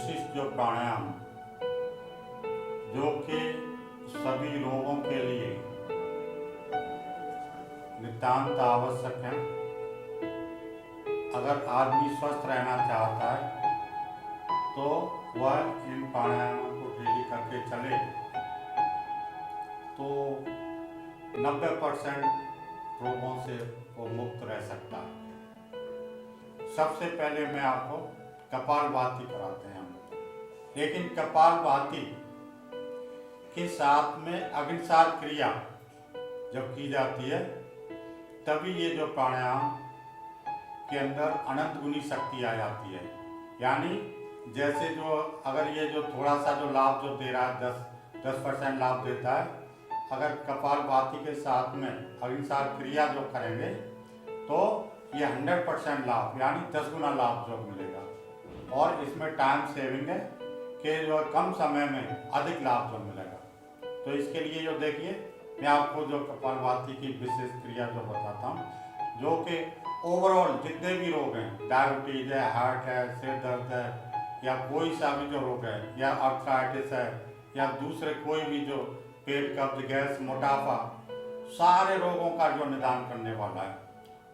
विशिष्ट जो प्राणायाम जो कि सभी रोगों के लिए नितांत आवश्यक है। अगर आदमी स्वस्थ रहना चाहता है तो वह इन प्राणायामों को डेली करके चले तो 90% रोगों से वो मुक्त रह सकता है। सबसे पहले मैं आपको कपालभाति कराते हैं हम, लेकिन कपालभाति के साथ में अग्निसार क्रिया जब की जाती है तभी ये जो प्राणायाम के अंदर अनंत गुनी शक्ति आ जाती है। यानी जैसे जो अगर ये जो थोड़ा सा जो लाभ जो दे रहा है 10% लाभ देता है, अगर कपालभाति के साथ में अग्निसार क्रिया जो करेंगे तो ये 100% लाभ यानी 10 गुना लाभ जो मिलेगा। और इसमें टाइम सेविंग है कि जो कम समय में अधिक लाभ जो मिलेगा। तो इसके लिए जो देखिए मैं आपको जो कपालभाति की विशेष क्रिया जो बताता हूँ, जो कि ओवरऑल जितने भी रोग हैं, डायबिटीज है, हार्ट है, सिर दर्द है, या कोई सा भी जो रोग है, या आर्थराइटिस है, या दूसरे कोई भी जो पेट कब्ज, गैस, मोटापा, सारे रोगों का जो निदान करने वाला है।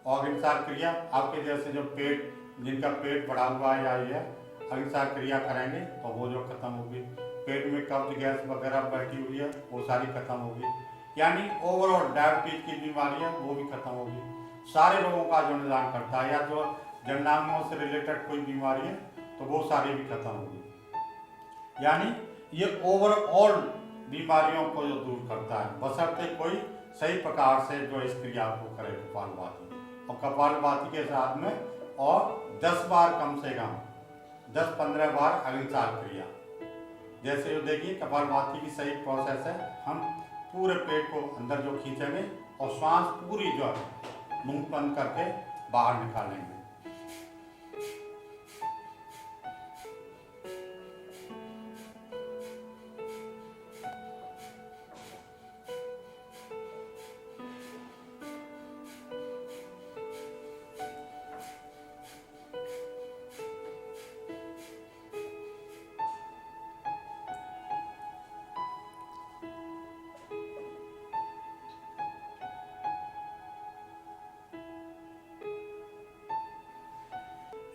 और अग्निसार क्रिया आपके जैसे जो पेट जिनका पेट बढ़ा हुआ है या ये अग्निसार क्रिया करेंगे तो वो जो खत्म होगी। पेट में कब्ज, गैस वगैरह बैठी हुई है वो सारी खत्म होगी। यानी ओवरऑल डायबिटीज की बीमारी है वो भी खत्म होगी। सारे रोगों का जो निदान करता है, या जो जननांगों से रिलेटेड कोई बीमारी है तो वो सारी भी खत्म होगी। यानी ये ओवरऑल बीमारियों को जो दूर करता है, बशर्ते कोई सही प्रकार से जो इस क्रिया को करे कपालभाति। और कपालभाति के साथ में और 10 बार कम से कम 10-15 बार अग्निसार क्रिया। जैसे जो देखिए कपालभाति की सही प्रोसेस है, हम पूरे पेट को अंदर जो खींचेंगे और श्वास पूरी जो है मुंह बंद करके बाहर निकालेंगे।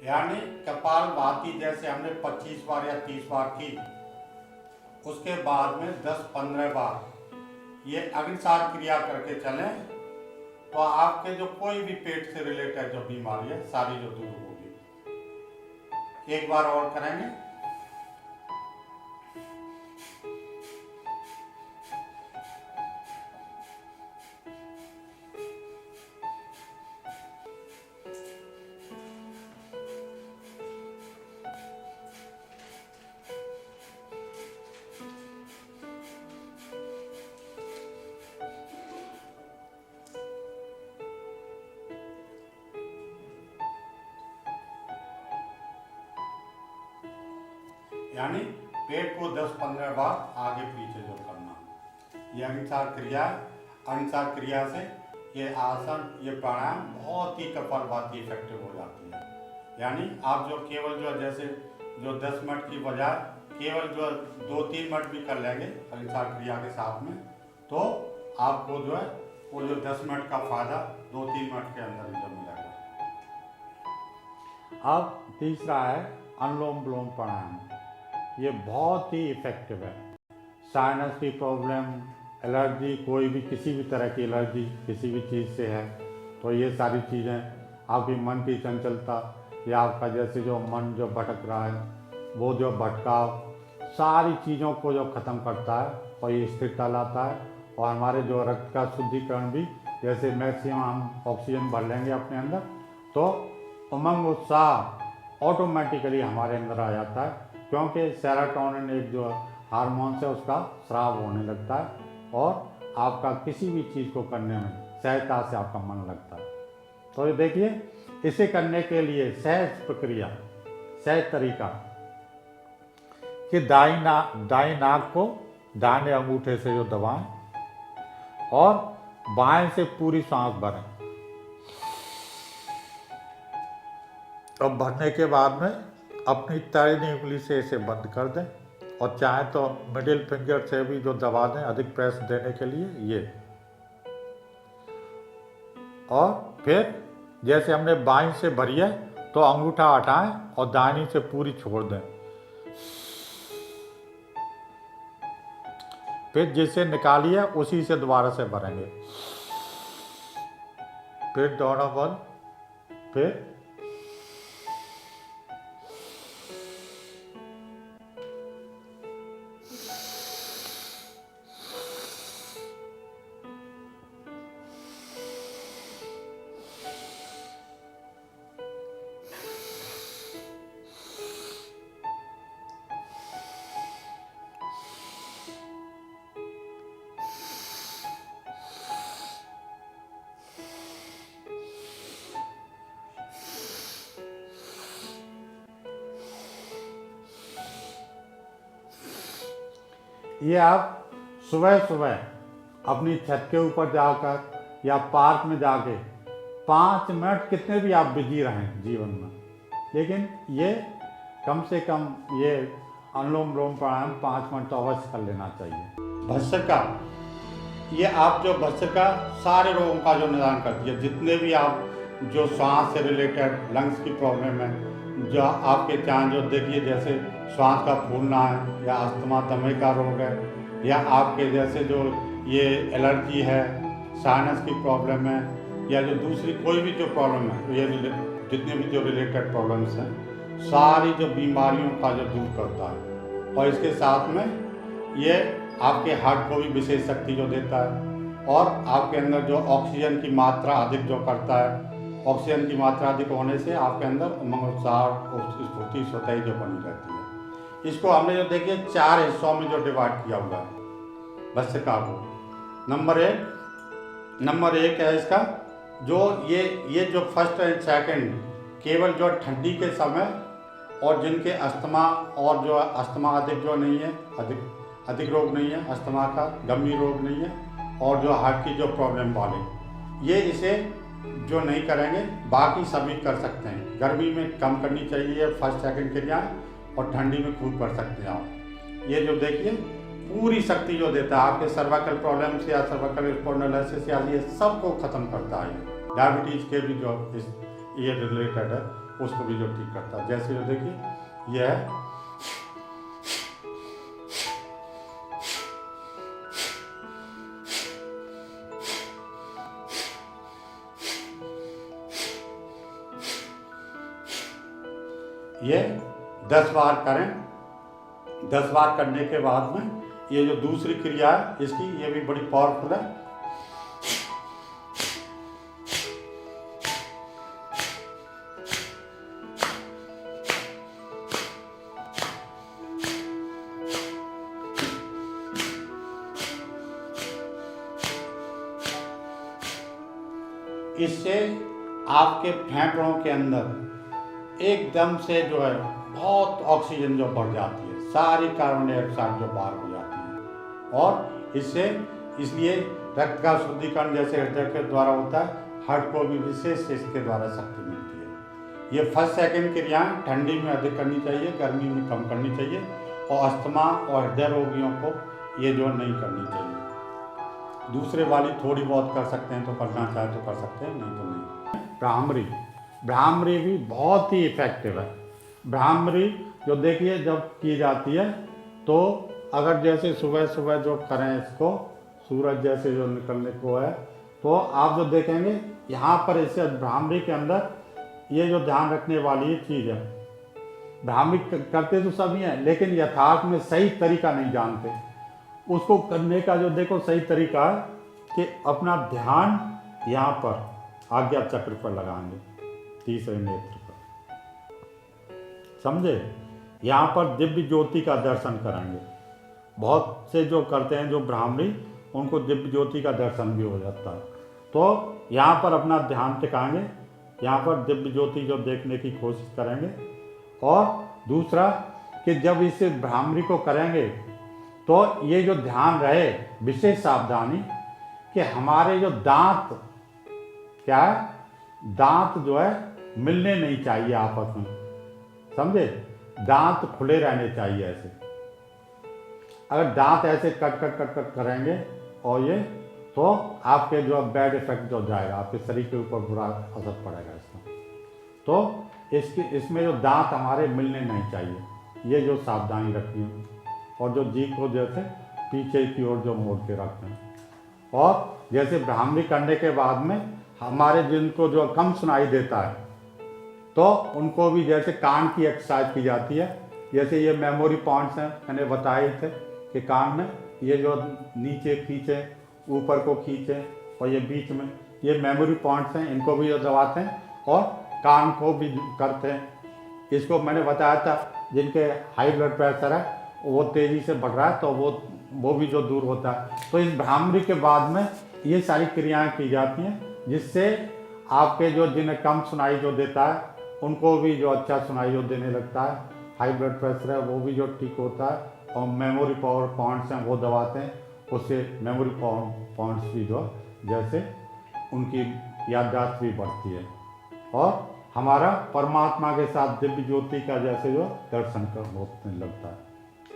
यानी कपालभाति जैसे हमने 25 बार या 30 बार की, उसके बाद में 10-15 बार ये अग्निसार क्रिया करके चलें तो आपके जो कोई भी पेट से रिलेटेड जो बीमारी है सारी जो दूर होगी। एक बार और करेंगे। यानी पेट को 10-15 बार आगे पीछे जो करना, ये अग्निसार क्रिया है। अग्निसार क्रिया से ये आसन, ये प्राणायाम बहुत ही कपालभाति इफेक्टिव हो जाती है। यानी आप जो केवल जो जैसे जो 10 मिनट की बजाय केवल जो 2-3 मिनट भी कर लेंगे अग्निसार क्रिया के साथ में, तो आपको जो है वो जो 10 मिनट का फायदा 2-3 मिनट के अंदर ही जो मिलेगा। अब तीसरा है अनुलोम विलोम प्राणायाम। ये बहुत ही इफेक्टिव है। साइनस की प्रॉब्लम, एलर्जी, कोई भी किसी भी तरह की एलर्जी किसी भी चीज़ से है तो ये सारी चीज़ें, आपकी मन की चंचलता या आपका जैसे जो मन जो भटक रहा है वो जो भटकाव, सारी चीज़ों को जो ख़त्म करता है और ये स्थिरता लाता है। और हमारे जो रक्त का शुद्धिकरण भी, जैसे मैक्सिमम हम ऑक्सीजन भर लेंगे अपने अंदर तो उमंग उत्साह ऑटोमेटिकली हमारे अंदर आ जाता है, क्योंकि सेरोटोनिन एक जो हार्मोन है उसका स्राव होने लगता है और आपका किसी भी चीज़ को करने में सहजता से आपका मन लगता है। तो ये देखिए, इसे करने के लिए सहज प्रक्रिया, सहज तरीका कि दाई नाक को दाहिने अंगूठे से जो दबाएं और बाएं से पूरी सांस भरें। अब भरने के बाद में अपनी तर्जनी उंगली से इसे बंद कर दें और चाहे तो मिडिल फिंगर से भी जो दबा दें अधिक प्रेस देने के लिए ये। और फिर जैसे हमने बाईं से भरी है तो अंगूठा हटाएं और दाहिनी से पूरी छोड़ दें। फिर जिसे निकालिए उसी से दोबारा से भरेंगे। फिर दोनों बंद। फिर ये आप सुबह सुबह अपनी छत के ऊपर जाकर या पार्क में जाके 5 मिनट, कितने भी आप बिजी रहें जीवन में, लेकिन ये कम से कम ये अनुलोम विलोम प्राणायाम 5 मिनट तो अवश्य कर लेना चाहिए। भस्त्रिका, ये आप जो भस्त्रिका सारे रोगों का जो निदान करती है। जितने भी आप जो श्वास से रिलेटेड लंग्स की प्रॉब्लम है, जो आपके चाहे जो देखिए जैसे श्वास का फूलना है या अस्थमा दमे का रोग है या आपके जैसे जो ये एलर्जी है, साइनस की प्रॉब्लम है या जो दूसरी कोई भी जो प्रॉब्लम है, ये जितने भी जो रिलेटेड प्रॉब्लम्स हैं, सारी जो बीमारियों का जो दूर करता है। और इसके साथ में ये आपके हार्ट को भी विशेष शक्ति जो देता है और आपके अंदर जो ऑक्सीजन की मात्रा अधिक जो करता है। ऑक्सीजन की मात्रा अधिक होने से आपके अंदर उमंग उत्साह स्फूर्ति स्वतः जो बनी रहती है। इसको हमने जो देखिए 4 हिस्सों में जो डिवाइड किया हुआ है भस्त्रिका को। नंबर एक है इसका जो ये जो फर्स्ट एंड सेकंड केवल जो ठंडी के समय और जिनके अस्थमा और जो अस्थमा अधिक जो नहीं है, अधिक रोग नहीं है, अस्थमा का गंभीर रोग नहीं है और जो हार्ट की जो प्रॉब्लम वाले, ये इसे जो नहीं करेंगे, बाकी सभी कर सकते हैं। गर्मी में कम करनी चाहिए फर्स्ट सेकंड क्रियाएं और ठंडी में खूब कर सकते हैं आप। ये जो देखिए पूरी शक्ति जो देता है आपके सर्वाइकल प्रॉब्लम्स या सर्वाइकल स्पॉन्डिलोसिस या ये सब को ख़त्म करता है। डायबिटीज़ के भी जो ये रिलेटेड है उसको भी जो ठीक करता है। जैसे जो देखिए ये है, ये 10 बार करें। 10 बार करने के बाद में ये जो दूसरी क्रिया है इसकी, ये भी बड़ी पावरफुल है। इससे आपके फेफड़ों के अंदर एकदम से जो है बहुत ऑक्सीजन जो बढ़ जाती है, सारी कार्बन डाइऑक्साइड जो बाहर हो जाती है और इसलिए रक्त का शुद्धिकरण जैसे हृदय के द्वारा होता है, हार्ट को भी विशेष इसके द्वारा शक्ति मिलती है। ये फर्स्ट सेकंड क्रियाएं ठंडी में अधिक करनी चाहिए, गर्मी में कम करनी चाहिए और अस्थमा और हृदय रोगियों को ये जो नहीं करनी चाहिए। दूसरे वाली थोड़ी बहुत कर सकते हैं तो करना चाहे तो कर सकते हैं, नहीं तो नहीं। भ्रामरी भी बहुत ही इफेक्टिव है। भ्रामरी जो देखिए जब की जाती है तो अगर जैसे सुबह सुबह जो करें इसको, सूरज जैसे जो निकलने को है, तो आप जो देखेंगे यहाँ पर इसे भ्रामरी के अंदर ये जो ध्यान रखने वाली चीज़ है, भ्रामरी करते तो सभी हैं लेकिन यथार्थ में सही तरीका नहीं जानते। उसको करने का जो देखो सही तरीका है कि अपना ध्यान यहाँ पर आज्ञा चक्र पर लगाएंगे, तीसरे नेत्र पर, समझे। यहाँ पर दिव्य ज्योति का दर्शन कराएंगे। बहुत से जो करते हैं जो ब्राह्मणी, उनको दिव्य ज्योति का दर्शन भी हो जाता है। तो यहाँ पर अपना ध्यान टिकाएंगे, यहाँ पर दिव्य ज्योति जो देखने की कोशिश करेंगे। और दूसरा कि जब इस ब्राह्मणी को करेंगे तो ये जो ध्यान रहे, विशेष सावधानी कि हमारे जो दांत क्या है, दांत जो है मिलने नहीं चाहिए आपस में, समझे। दांत खुले रहने चाहिए ऐसे। अगर दांत ऐसे कट कट कट कट करेंगे और ये तो आपके जो बैड इफेक्ट जो जाएगा, आपके शरीर के ऊपर बुरा असर पड़ेगा इसका। तो इसमें जो दांत हमारे मिलने नहीं चाहिए, ये जो सावधानी रखनी है। और जो जीभ को जैसे पीछे की ओर जो मोड़ के रखते हैं। और जैसे भ्रामरी करने के बाद में हमारे जिनको जो कम सुनाई देता है तो उनको भी जैसे कान की एक्सरसाइज की जाती है। जैसे ये मेमोरी पॉइंट्स हैं, मैंने बताए थे कि कान में ये जो नीचे खींचे, ऊपर को खींचे और ये बीच में ये मेमोरी पॉइंट्स हैं, इनको भी जो दबाते हैं और कान को भी करते हैं। इसको मैंने बताया था जिनके हाई ब्लड प्रेशर है वो तेज़ी से बढ़ रहा है तो वो भी जो दूर होता है। तो इस भ्रामरी के बाद में ये सारी क्रियाएं की जाती हैं जिससे आपके जो जिन्हें कम सुनाई जो देता है उनको भी जो अच्छा सुनाई जो देने लगता है। हाई ब्लड प्रेशर है वो भी जो ठीक होता है और मेमोरी पावर पॉइंट्स हैं वो दबाते हैं, उससे मेमोरी पॉइंट्स भी जो जैसे उनकी याददाश्त भी बढ़ती है और हमारा परमात्मा के साथ दिव्य ज्योति का जैसे जो दर्शन होने लगता है।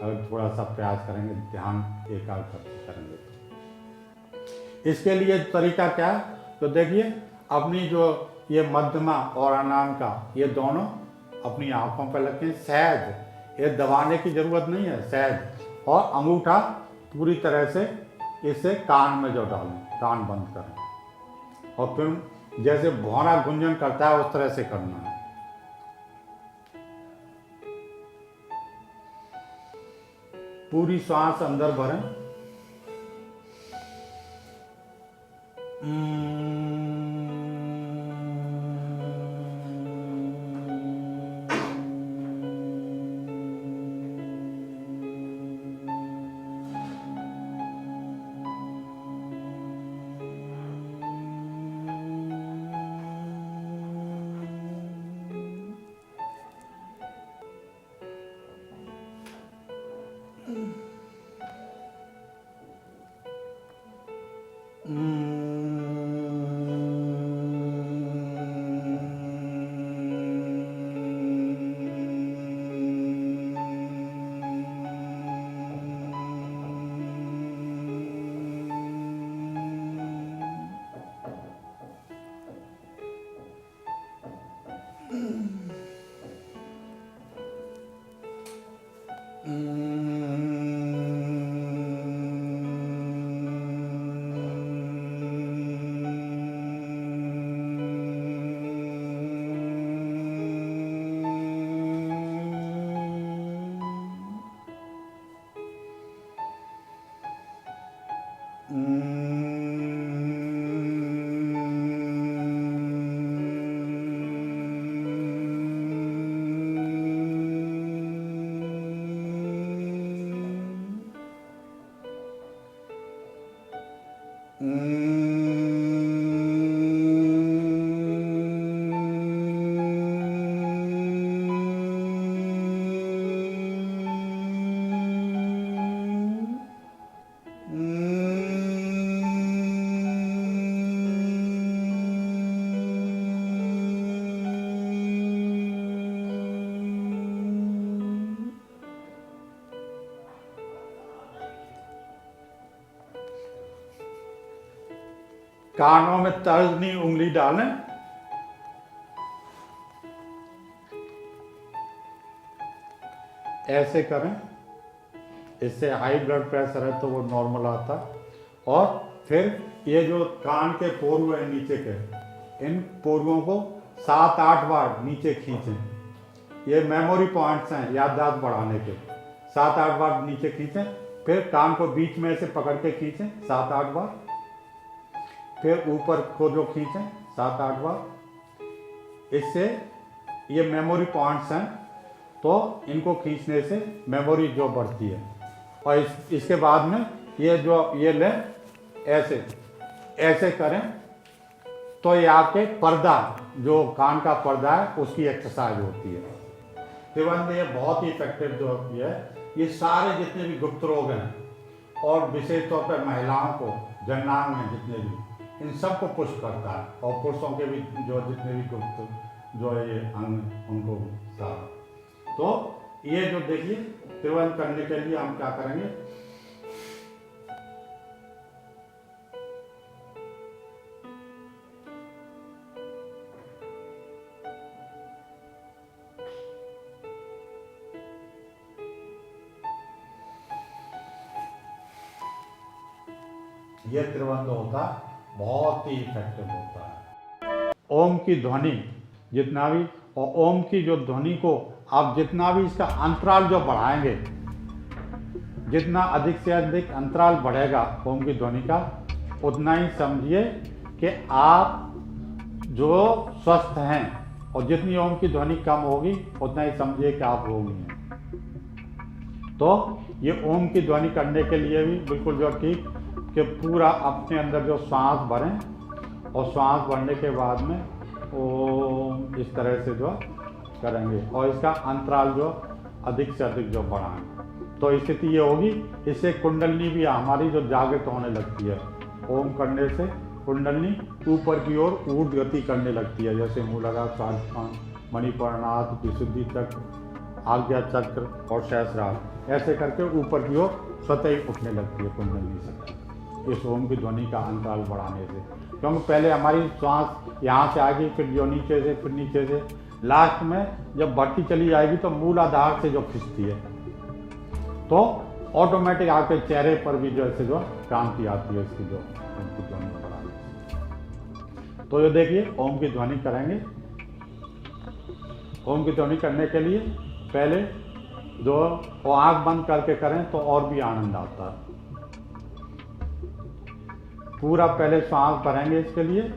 अगर थोड़ा सा प्रयास करेंगे, ध्यान एकाग्र करेंगे तो। इसके लिए तरीका क्या है तो देखिए, अपनी जो ये मध्यमा और अनाम का ये दोनों अपनी आंखों पर रखें, सहज, ये दबाने की जरूरत नहीं है, सहज। और अंगूठा पूरी तरह से इसे कान में जो डालें, कान बंद करें और फिर जैसे भौरा गुंजन करता है उस तरह से करना है। पूरी सांस अंदर भरें। कानों में तर्जनी उंगली डालें, ऐसे करें। इससे हाई ब्लड प्रेशर है तो वो नॉर्मल आता है। और फिर ये जो कान के पोर्व है नीचे के, इन पोर्वों को 7-8 बार नीचे खींचें। ये मेमोरी पॉइंट्स हैं याददाश्त बढ़ाने के। 7-8 बार नीचे खींचें, फिर कान को बीच में से पकड़ के खींचें 7-8 बार, फिर ऊपर को जो खींचें 7-8 बार। इससे ये मेमोरी पॉइंट्स हैं तो इनको खींचने से मेमोरी जो बढ़ती है। और इसके बाद में ये लें, ऐसे करें तो ये आपके पर्दा, जो कान का पर्दा है उसकी एक्सरसाइज होती है। तुरंत ये बहुत ही इफेक्टिव जो है, ये सारे जितने भी गुप्त रोग हैं और विशेष तौर पर महिलाओं को, जननांग में जितने भी, इन सबको पुष्ट करता है। और पुरुषों के भी जो जितने भी गुप्त जो ये अंग उनको भी सारा। तो ये जो देखिए त्रिवंत करने के लिए हम क्या करेंगे, ये त्रिवंत होता है, बहुत ही इफेक्टिव होता है। ओम की ध्वनि जितना भी, और ओम की जो ध्वनि को आप जितना भी इसका अंतराल जो बढ़ाएंगे, जितना अधिक से अधिक अंतराल बढ़ेगा ओम की ध्वनि का, उतना ही समझिए कि आप जो स्वस्थ हैं, और जितनी ओम की ध्वनि कम होगी उतना ही समझिए कि आप रोगी हैं। तो ये ओम की ध्वनि करने के लिए भी बिल्कुल जो ठीक कि पूरा अपने अंदर जो श्वास भरें, और श्वास भरने के बाद में ओम इस तरह से जो करेंगे, और इसका अंतराल जो अधिक से अधिक जो बढ़ाएं, तो स्थिति ये होगी, इससे कुंडलनी भी हमारी जो जागृत होने लगती है। ओम करने से कुंडलनी ऊपर की ओर ऊर्ध्व गति करने लगती है, जैसे मूलाधार, स्वादिष्ठान, मणिपुरनाथ, विशुद्धि चक्र, आज्ञा चक्र और सहस्रार, ऐसे करके ऊपर की ओर स्वतः ही उठने लगती है कुंडलनी से, इस ओम की ध्वनि का अंतराल बढ़ाने से। क्योंकि पहले हमारी श्वास यहाँ से आएगी, फिर जो नीचे से, फिर नीचे से, लास्ट में जब बढ़ती चली जाएगी तो मूलाधार से जो खिंचती है, तो ऑटोमेटिक आपके चेहरे पर भी जो ऐसे जो क्रांति आती है इसकी जो ओम की ध्वनि बढ़ाने से। तो ये देखिए ओम की ध्वनि करेंगे। ओम की ध्वनि करने के लिए पहले जो आँख बंद करके करें तो और भी आनंद आता है। पूरा पहले सांस भरेंगे इसके लिए,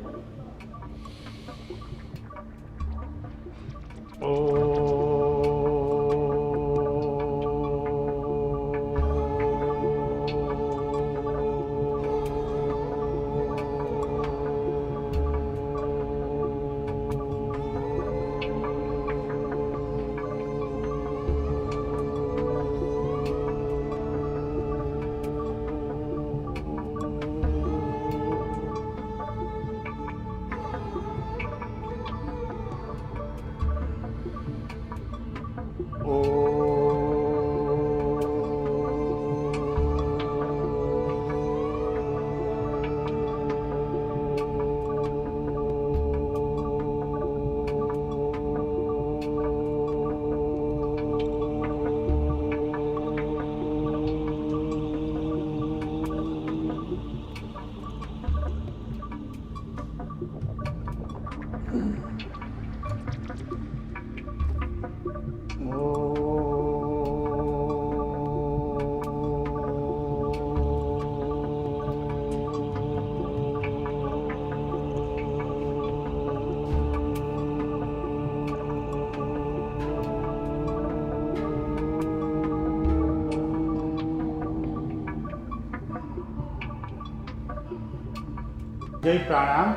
यही प्राणायाम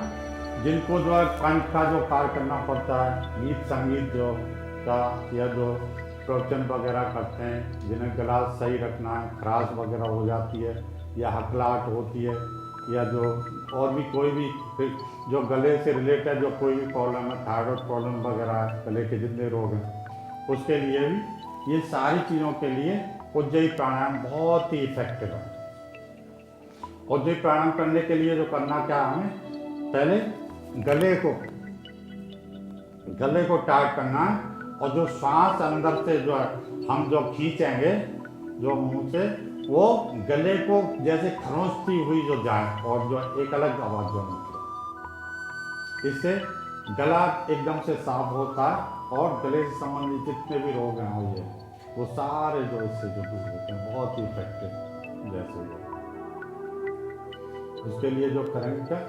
जिनको जो है कंठ का जो कार्य करना पड़ता है, गीत संगीत जो का या जो प्रवचन वगैरह करते हैं, जिन्हें गला सही रखना है, खराश वगैरह हो जाती है या हकलाहट होती है, या जो और भी कोई भी जो गले से रिलेटेड जो कोई भी प्रॉब्लम है, थायराइड प्रॉब्लम वगैरह है, गले के जितने रोग हैं, उसके लिए भी ये सारी चीज़ों के लिए उज्जयी प्राणायाम बहुत ही इफेक्टिव है। उज्जयी प्राणायाम करने के लिए जो करना क्या है, हमें पहले गले को टाइट करना है, और जो सांस अंदर से जो है हम जो खींचेंगे जो मुंह से, वो गले को जैसे खरोंचती हुई जो जाए, और जो एक अलग आवाज़ जो निकले, इससे गला एकदम से साफ होता है, और गले से संबंधित जितने भी रोग हैं वो सारे जो इससे जो दूर होते हैं, बहुत ही इफेक्टिव जैसे। उसके लिए जो करेंगे क्या,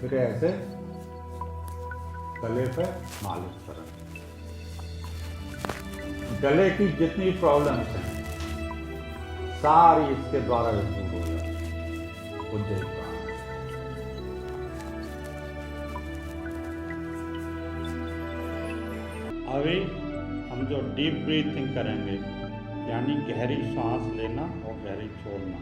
फिर ऐसे गले पे मालिश करें। गले की जितनी प्रॉब्लम्स हैं सारी इसके द्वारा दूर हो जाती है। उज्जैन प्राणायाम। अभी हम जो डीप ब्रीथिंग करेंगे, यानी गहरी सांस लेना और गहरी छोड़ना।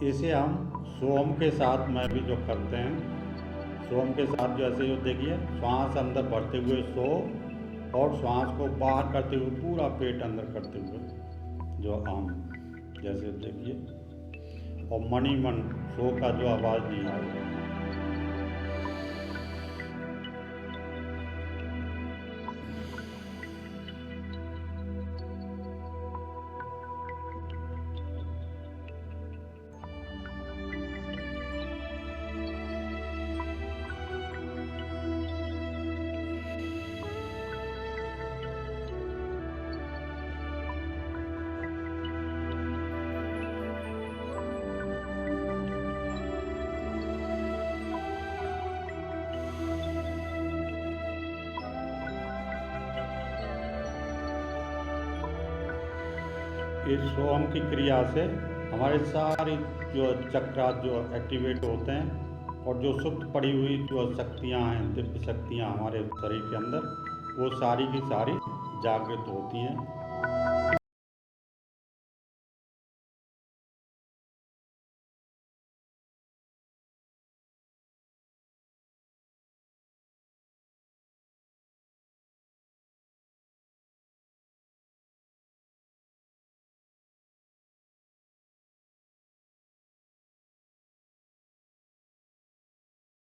इसे हम सोम के साथ में भी जो करते हैं, सोम के साथ जैसे जो देखिए श्वास अंदर भरते हुए सो और श्वास को बाहर करते हुए पूरा पेट अंदर करते हुए जो हम जैसे देखिए, और मनी मन सो का जो आवाज़ नहीं आएगा। इस सोम की क्रिया से हमारे सारी जो चक्रा जो एक्टिवेट होते हैं और जो सुप्त पड़ी हुई जो शक्तियाँ हैं, दिव्य शक्तियाँ हमारे शरीर के अंदर, वो सारी की सारी जागृत होती हैं।